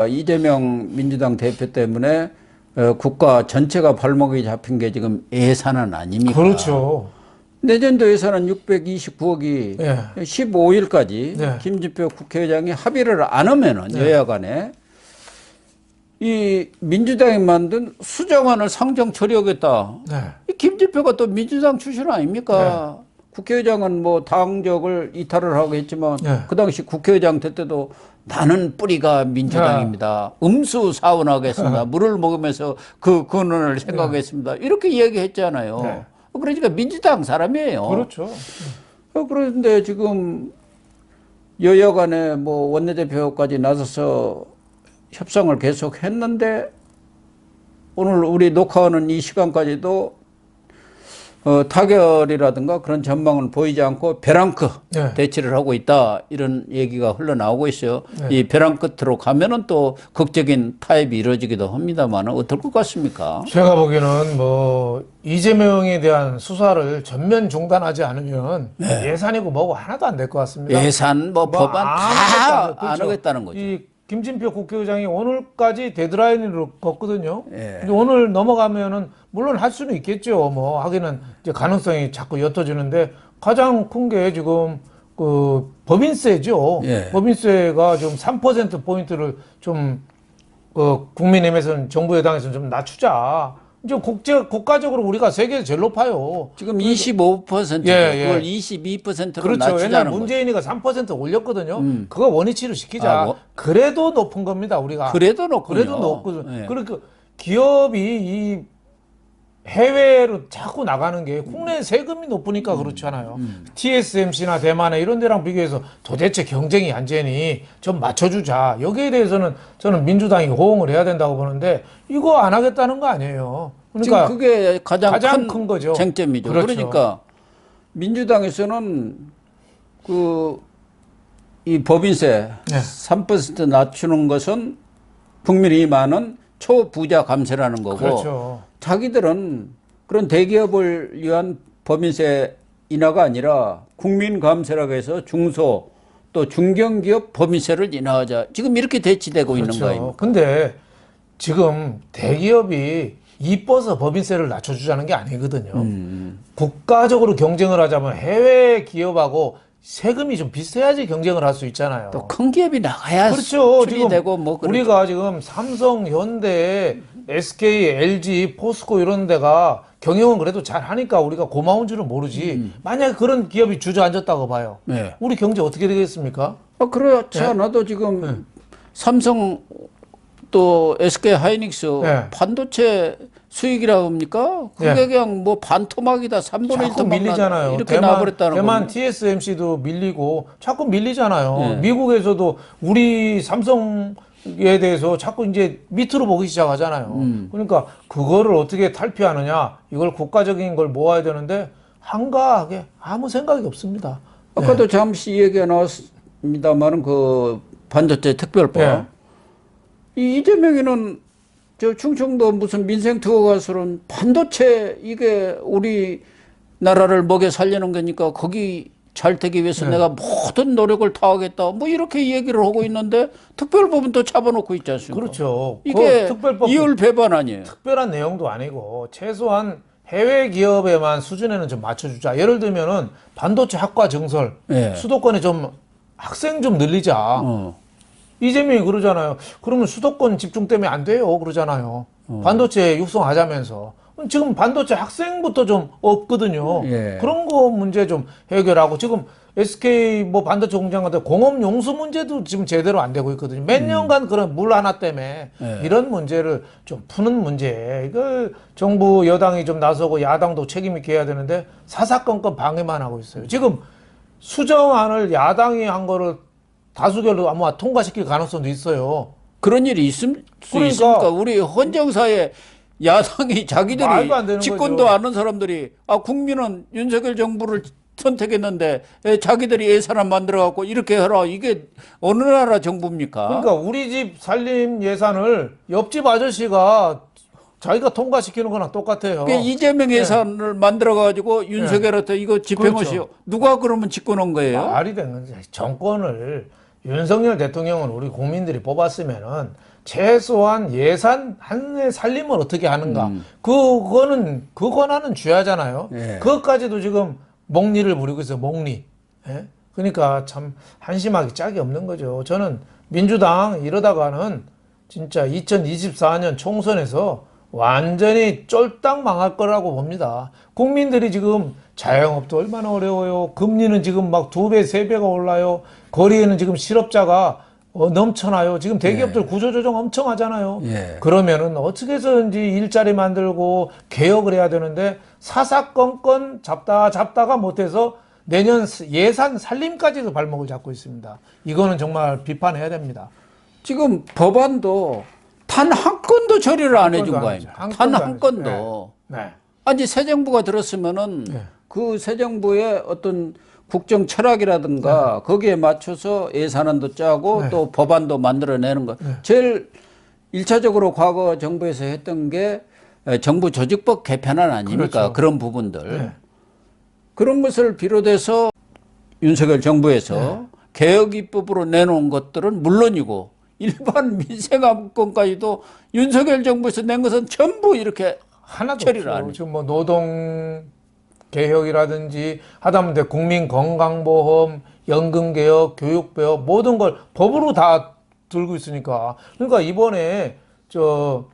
이재명 민주당 대표 때문에 국가 전체가 발목이 잡힌 게 지금 예산은 아닙니까? 그렇죠. 내년도 예산은 629억이 예. 15일까지 네. 김진표 국회의장이 합의를 안 하면은 여야 간에 이 민주당이 만든 수정안을 상정 처리하겠다. 네. 이 김진표가 또 민주당 출신 아닙니까? 국회의장은 뭐 당적을 이탈을 하고 했지만 그 당시 국회의장 될 때도 나는 뿌리가 민주당입니다. 음수 사원하겠습니다. 물을 먹으면서 그 근원을 생각하겠습니다. 이렇게 얘기했잖아요. 그러니까 민주당 사람이에요. 그렇죠. 그런데 지금 여야 간에 뭐 원내대표까지 나서서 협상을 계속 했는데 오늘 우리 녹화하는 이 시간까지도 타결이라든가 그런 전망은 보이지 않고 벼랑 끝 대치를 하고 있다 이런 얘기가 흘러나오고 있어요. 이 벼랑 끝으로 가면은 또 극적인 타협이 이루어지기도 합니다만 어떨 것 같습니까? 제가 보기에는 뭐 이재명에 대한 수사를 전면 중단하지 않으면 예산이고 뭐고 하나도 안 될 것 같습니다. 예산 뭐 법안 다 안 하겠다는 거죠. 이 김진표 국회의장이 오늘까지 데드라인을 걷거든요. 근데 오늘 넘어가면은 물론 할 수는 있겠죠. 뭐 하기는 이제 가능성이 자꾸 옅어지는데 가장 큰 게 지금 그 법인세죠. 법인세가 지금 3% 포인트를 좀 국민의힘에서는 정부 여당에서는 좀 낮추자. 이제 국가적으로 우리가 세계에서 제일 높아요. 지금 25%, 그걸 22%로 그렇죠. 낮추자는 옛날 거죠. 문재인이가 3% 올렸거든요. 그거 원위치로 시키자. 그래도 높은 겁니다, 우리가. 그래도 높군요. 그래도 높거든요. 그러니까 기업이 이 해외로 자꾸 나가는 게 국내 세금이 높으니까 그렇잖아요. TSMC나 대만에 이런 데랑 비교해서 도대체 경쟁이 안 되니 좀 맞춰주자. 여기에 대해서는 저는 민주당이 호응을 해야 된다고 보는데 이거 안 하겠다는 거 아니에요. 그러니까 지금 그게 가장 큰 거죠. 쟁점이죠. 그렇죠. 그러니까 민주당에서는 이 법인세 3% 낮추는 것은 국민이 많은 초부자 감세라는 거고 그렇죠. 자기들은 그런 대기업을 위한 법인세 인하가 아니라 국민 감세라고 해서 중소 또 중견기업 법인세를 인하하자. 지금 이렇게 대치되고 있는 거예요. 근데 지금 대기업이 이뻐서 법인세를 낮춰주자는 게 아니거든요. 국가적으로 경쟁을 하자면 해외 기업하고 세금이 좀 비슷해야지 경쟁을 할 수 있잖아요. 또 큰 기업이 나가야 그렇죠. 수출이 지금 되고 뭐 우리가 지금 삼성, 현대, SK, LG, 포스코 이런 데가 경영은 그래도 잘 하니까 우리가 고마운 줄은 모르지. 만약에 그런 기업이 주저앉았다고 봐요. 우리 경제 어떻게 되겠습니까? 그렇지 않아도 지금 삼성 또 SK 하이닉스 반도체 수익이라고 합니까? 그게 그냥 뭐 반토막이다. 3분의 1 토막 밀리잖아요. 이렇게 나버렸다는 거예요. 대만 TSMC도 밀리고 자꾸 밀리잖아요. 미국에서도 우리 삼성에 대해서 자꾸 이제 밑으로 보기 시작하잖아요. 그러니까 그거를 어떻게 탈피하느냐. 이걸 국가적인 걸 모아야 되는데 한가하게 아무 생각이 없습니다. 아까도 잠시 얘기가 나왔습니다만은 그 반도체 특별법. 이 이재명이는 저 충청도 무슨 민생 투어 가서는 반도체 이게 우리 나라를 먹여 살리는 거니까 거기 잘 되기 위해서 내가 모든 노력을 다하겠다. 뭐 이렇게 얘기를 하고 있는데 특별법은 또 잡아놓고 있지 않습니까? 그렇죠. 이게 특별법 이율배반 아니에요. 특별한 내용도 아니고 최소한 해외 기업에만 수준에는 좀 맞춰주자. 예를 들면은 반도체 학과 증설 수도권에 좀 학생 좀 늘리자. 이재명이 그러잖아요. 그러면 수도권 집중 때문에 안 돼요. 그러잖아요. 반도체 육성하자면서. 지금 반도체 학생부터 좀 없거든요. 그런 거 문제 좀 해결하고 지금 SK 뭐 반도체 공장 같은 공업 용수 문제도 지금 제대로 안 되고 있거든요. 몇 년간 그런 물 하나 때문에 이런 문제를 좀 푸는 문제. 이걸 정부 여당이 좀 나서고 야당도 책임 있게 해야 되는데 사사건건 방해만 하고 있어요. 지금 수정안을 야당이 한 거를 다수결로 아마 통과시킬 가능성도 있어요. 그런 일이 있을 수 있습니까? 우리 헌정사에 야당이 자기들이 집권도 아는 사람들이 국민은 윤석열 정부를 선택했는데 자기들이 예산안 만들어갖고 이렇게 해라. 이게 어느 나라 정부입니까? 그러니까 우리 집 살림 예산을 옆집 아저씨가 자기가 통과시키는 거랑 똑같아요. 이재명 예산을 만들어가지고 윤석열한테 이거 집행하시오. 누가 그러면 집권한 거예요? 말이 되는 거지. 정권을 윤석열 대통령은 우리 국민들이 뽑았으면은 최소한 예산 한 해 살림을 어떻게 하는가 그거는 그 권한은 줘야잖아요. 예. 그것까지도 지금 목리를 부리고 있어요. 목리. 예? 그러니까 참 한심하기 짝이 없는 거죠. 저는 민주당 이러다가는 진짜 2024년 총선에서 완전히 쫄딱 망할 거라고 봅니다. 국민들이 지금 자영업도 얼마나 어려워요. 금리는 지금 막 2배, 3배가 올라요. 거리에는 지금 실업자가 넘쳐나요. 지금 대기업들 구조조정 엄청 하잖아요. 예. 그러면은 어떻게 해서든지 일자리 만들고 개혁을 해야 되는데 사사건건 잡다가 못해서 내년 예산 살림까지도 발목을 잡고 있습니다. 이거는 정말 비판해야 됩니다. 지금 법안도 단 한 건도 처리를 안 해준 거 아닙니까? 단 한 건도. 네. 아니 새 정부가 들었으면은 네. 그 새 정부의 어떤 국정 철학이라든가 거기에 맞춰서 예산안도 짜고 또 법안도 만들어내는 거. 제일 일차적으로 과거 정부에서 했던 게 정부 조직법 개편안 아닙니까? 그렇죠. 그런 부분들. 그런 것을 비롯해서 윤석열 정부에서 개혁 입법으로 내놓은 것들은 물론이고 일반 민생안건까지도 윤석열 정부에서 낸 것은 전부 이렇게 하나도 처리를 없죠. 안 해요. 지금 뭐 노동 개혁이라든지 하다못해 국민건강보험, 연금개혁, 교육개혁 모든 걸 법으로 다 들고 있으니까. 그러니까 이번에 저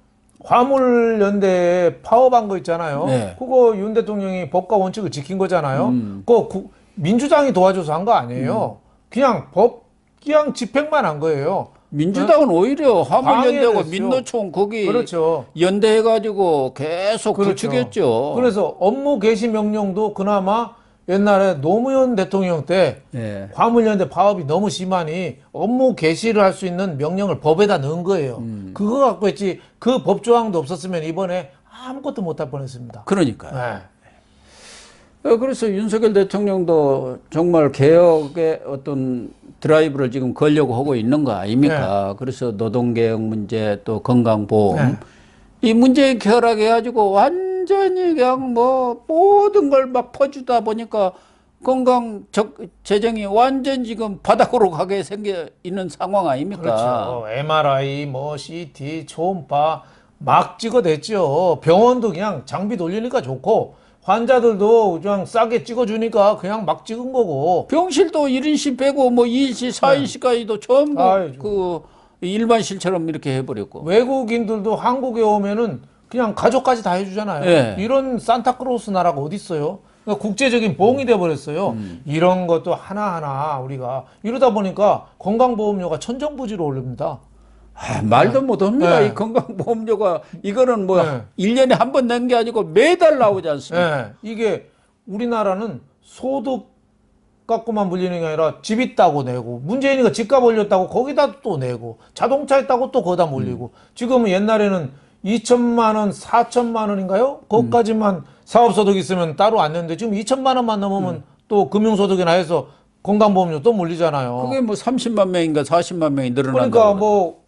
화물연대 파업한 거 있잖아요. 네. 그거 윤 대통령이 법과 원칙을 지킨 거잖아요. 그거 민주당이 도와줘서 한 거 아니에요. 그냥 집행만 한 거예요. 민주당은 오히려 화물연대하고 방해를 민노총 거기 그렇죠. 연대해가지고 계속 그렇죠. 부추겼죠. 그래서 업무 개시 명령도 그나마 옛날에 노무현 대통령 때 예. 화물연대 파업이 너무 심하니 업무 개시를 할 수 있는 명령을 법에다 넣은 거예요. 그거 갖고 했지 그 법조항도 없었으면 이번에 아무것도 못할 뻔했습니다. 그러니까요. 네. 그래서 윤석열 대통령도 정말 개혁의 어떤 드라이브를 지금 걸려고 하고 있는 거 아닙니까? 그래서 노동개혁 문제 또 건강보험 이 문제에 결합해가지고 완전히 그냥 뭐 모든 걸 막 퍼주다 보니까 재정이 완전 지금 바닥으로 가게 생겨 있는 상황 아닙니까? 그렇죠. MRI, 뭐 CT, 초음파 막 찍어댔죠. 병원도 그냥 장비 돌리니까 좋고 환자들도 그냥 싸게 찍어주니까 그냥 막 찍은 거고. 병실도 1인실 빼고 뭐 2인실, 4인실까지도 전부 그 일반실처럼 이렇게 해버렸고. 외국인들도 한국에 오면은 그냥 가족까지 다 해주잖아요. 이런 산타크로스 나라가 어디 있어요? 그러니까 국제적인 봉이 돼버렸어요. 이런 것도 하나하나 우리가 이러다 보니까 건강보험료가 천정부지로 오릅니다. 말도 못합니다. 이 건강보험료가 이거는 뭐 1년에 한 번 낸 게 아니고 매달 나오지 않습니까? 이게 우리나라는 소득 갖고만 물리는 게 아니라 집 있다고 내고 문재인이가 집값 올렸다고 거기다 또 내고 자동차 있다고 또 거기다 몰리고 지금은 옛날에는 2천만 원, 4천만 원인가요? 거기까지만 사업소득 있으면 따로 안 내는데 지금 2천만 원만 넘으면 또 금융소득이나 해서 건강보험료 또 물리잖아요. 그게 뭐 30만 명인가 40만 명이 늘어난다. 그러니까 뭐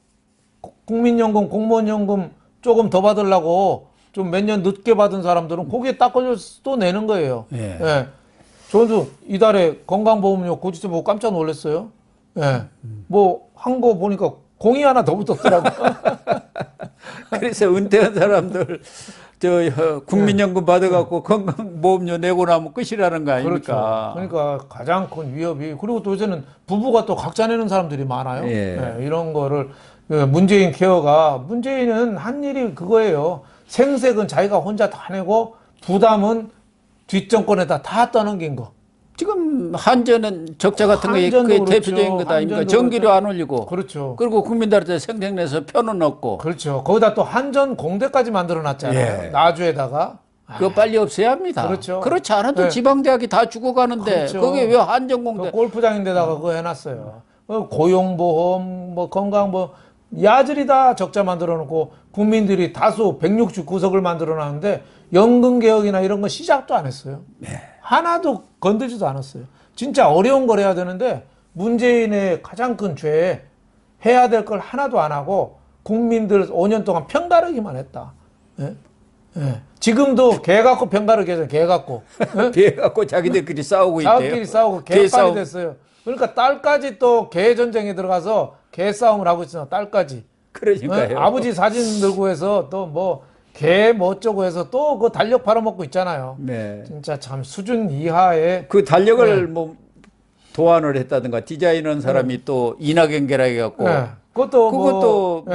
국민연금, 공무원연금 조금 더 받으려고 좀 몇 년 늦게 받은 사람들은 거기에 딱 걸려서 또 내는 거예요. 저도 이달에 건강보험료 고지서 보고 깜짝 놀랐어요. 뭐 한 거 보니까 공이 하나 더 붙었더라고. 그래서 은퇴한 사람들 국민연금 받아갖고 건강보험료 내고 나면 끝이라는 거 아닙니까? 그렇죠. 그러니까 가장 큰 위협이 그리고 또 요새는 부부가 또 각자 내는 사람들이 많아요. 이런 거를 문재인 케어가 문재인은 한 일이 그거예요. 생색은 자기가 혼자 다 내고 부담은 뒷정권에다 다 떠넘긴 거. 지금 한전은 적자 같은 게 그게 그렇죠. 대표적인 거다 아닙니까? 전기료 안 올리고. 그렇죠. 그리고 국민들한테 생색내서 편은 없고. 그렇죠. 거기다 또 한전 공대까지 만들어 놨잖아요. 나주에다가. 그거 빨리 없애야 합니다. 그렇죠. 그렇지 않아도 지방대학이 다 죽어가는데 그렇죠. 거기에 왜 한전공대. 그 골프장인데다가 그거 해놨어요. 고용보험, 뭐 건강보험 야들이 다 적자 만들어 놓고 국민들이 다수 169석을 만들어 놨는데 연금개혁이나 이런 건 시작도 안 했어요. 하나도 건들지도 않았어요. 진짜 어려운 걸 해야 되는데 문재인의 가장 큰 죄 해야 될 걸 하나도 안 하고 국민들 5년 동안 편가르기만 했다. 예. 지금도 개 갖고 병가를 계세요. 개 갖고. 개 갖고 자기들끼리 싸우고 있대요. 자기끼리 싸우고 개빨이 됐어요. 그러니까 딸까지 또 개 전쟁에 들어가서 개 싸움을 하고 있어요. 딸까지. 그러니까요. 아버지 사진 들고 해서 또 뭐 개 뭐 어쩌고 해서 또 그 달력 팔아먹고 있잖아요. 네. 진짜 참 수준 이하의 그 달력을 네. 뭐 도안을 했다든가 디자인한 사람이 또 이낙연계라 해갖고 그것도 그것도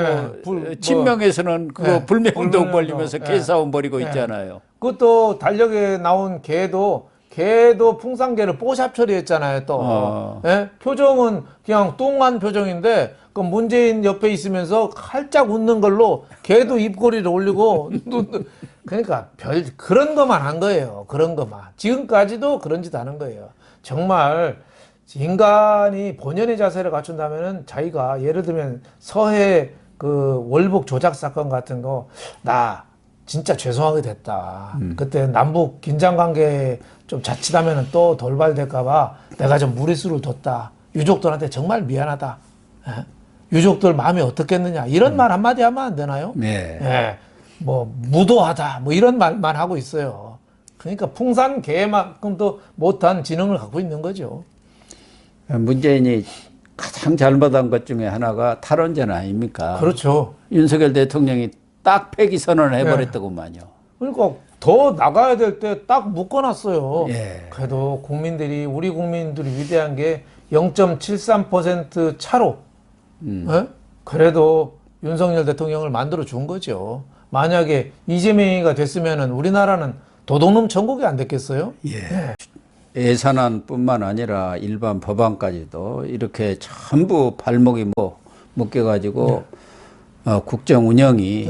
뭐 친명에서는 그거 불매운동 불매운동. 벌리면서 개싸움 벌이고 있잖아요. 그것도 달력에 나온 개도 풍산개를 뽀샵 처리했잖아요. 또 표정은 그냥 뚱한 표정인데 그 문재인 옆에 있으면서 활짝 웃는 걸로 개도 입꼬리를 올리고 그러니까 별 그런 것만 한 거예요. 그런 것만 지금까지도 그런 짓 하는 거예요. 정말 인간이 본연의 자세를 갖춘다면은 자기가 예를 들면 서해 그 월북 조작 사건 같은 거 나 진짜 죄송하게 됐다. 그때 남북 긴장 관계 좀 자칫하면은 또 돌발될까봐 내가 좀 무리수를 뒀다. 유족들한테 정말 미안하다. 예? 유족들 마음이 어떻겠느냐 이런 말 한마디 하면 안 되나요? 네. 예. 뭐 무도하다 뭐 이런 말만 하고 있어요. 그러니까 풍산 개만큼도 못한 지능을 갖고 있는 거죠. 문재인이 가장 잘못한 것 중에 하나가 탈원전 아닙니까? 그렇죠. 윤석열 대통령이 딱 폐기 선언을 해버렸더구만요. 그러니까 더 나가야 될 때 딱 묶어놨어요. 예. 그래도 우리 국민들이 위대한 게 0.73% 차로 예? 그래도 윤석열 대통령을 만들어 준 거죠. 만약에 이재명이가 됐으면은 우리나라는 도둑놈 천국이 안 됐겠어요? 예. 예산안뿐만 아니라 일반 법안까지도 이렇게 전부 발목이 묶여가지고 국정 운영이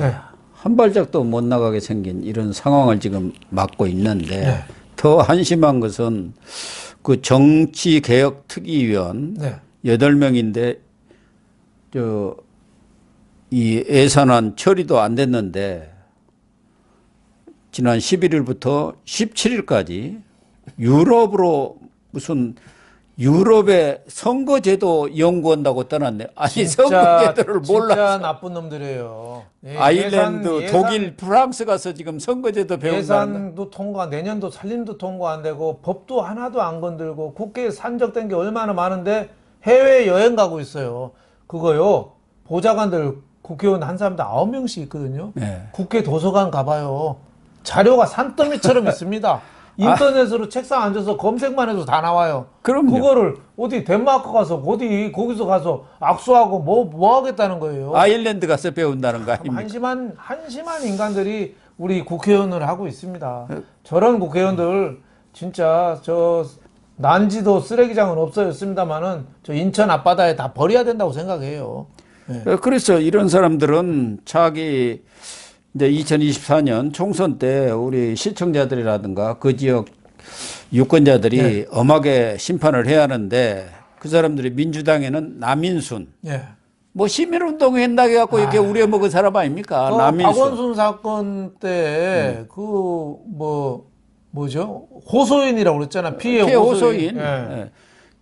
한 발짝도 못 나가게 생긴 이런 상황을 지금 맞고 있는데 더 한심한 것은 그 정치개혁특위위원 8명인데 이 예산안 처리도 안 됐는데 지난 11일부터 17일까지 유럽으로 무슨 유럽의 선거제도 연구한다고 떠났네. 아니 선거제도를 몰라. 진짜 나쁜 놈들이에요. 아일랜드, 독일, 프랑스 가서 지금 선거제도 배운다는 예산도 통과, 내년도 살림도 통과 안 되고 법도 하나도 안 건들고 국회에 산적된 게 얼마나 많은데 해외 여행 가고 있어요. 그거요. 보좌관들 국회의원 한 사람당 9명씩 있거든요. 네. 국회 도서관 가봐요. 자료가 산더미처럼 있습니다. 인터넷으로 책상 앉아서 검색만 해도 다 나와요. 그럼요. 그거를 어디 덴마크 가서 거기서 가서 악수하고 뭐 하겠다는 거예요. 아일랜드 가서 배운다는 거 아닙니까? 한심한 인간들이 우리 국회의원을 하고 있습니다. 저런 국회의원들 진짜 저 난지도 쓰레기장은 없어졌습니다만은 저 인천 앞바다에 다 버려야 된다고 생각해요. 네. 그래서 이런 사람들은 자기 이제 2024년 총선 때 우리 시청자들이라든가 그 지역 유권자들이 엄하게 심판을 해야 하는데 그 사람들이 민주당에는 남인순 뭐 시민운동 한다고 해갖고 이렇게 우려먹은 사람 아닙니까? 남인순. 박원순 사건 때 그 뭐죠? 호소인이라고 그랬잖아. 피해 호소인.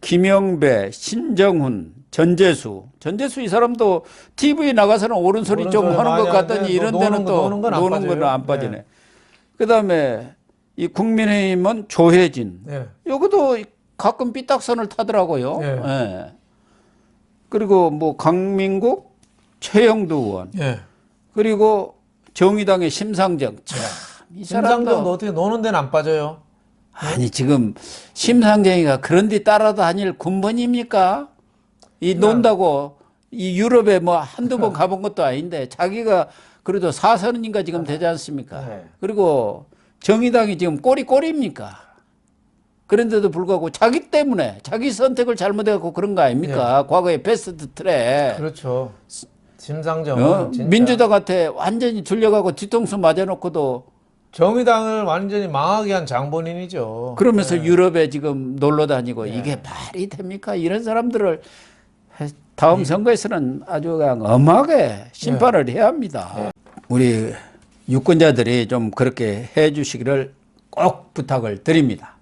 김영배, 신정훈, 전재수 이 사람도 TV 나가서는 옳은 소리 좀 하는 것 같더니 이런 데는 또 노는 건 안 빠지네. 그다음에 이 국민의힘은 조혜진. 여기도 가끔 삐딱선을 타더라고요. 그리고 뭐 강민국, 최영두 의원. 그리고 정의당의 심상정. 참, 이 사람도 심상정도 어떻게 노는 데는 안 빠져요. 아니 지금 심상정이가 그런 데 따라다닐 군번입니까? 이 논다고 이 유럽에 뭐 한두 번 가본 것도 아닌데 자기가 그래도 4선인가 지금 되지 않습니까? 그리고 정의당이 지금 꼬리입니까? 그런데도 불구하고 자기 때문에 자기 선택을 잘못해갖고 그런 거 아닙니까? 과거에 패스트 트랙. 그렇죠. 심상정은 진짜 민주당한테 완전히 줄려가고 뒤통수 맞아놓고도 정의당을 완전히 망하게 한 장본인이죠. 그러면서 유럽에 지금 놀러 다니고 이게 말이 됩니까? 이런 사람들을 다음 선거에서는 아주 그냥 엄하게 심판을 해야 합니다. 우리 유권자들이 좀 그렇게 해 주시기를 꼭 부탁을 드립니다.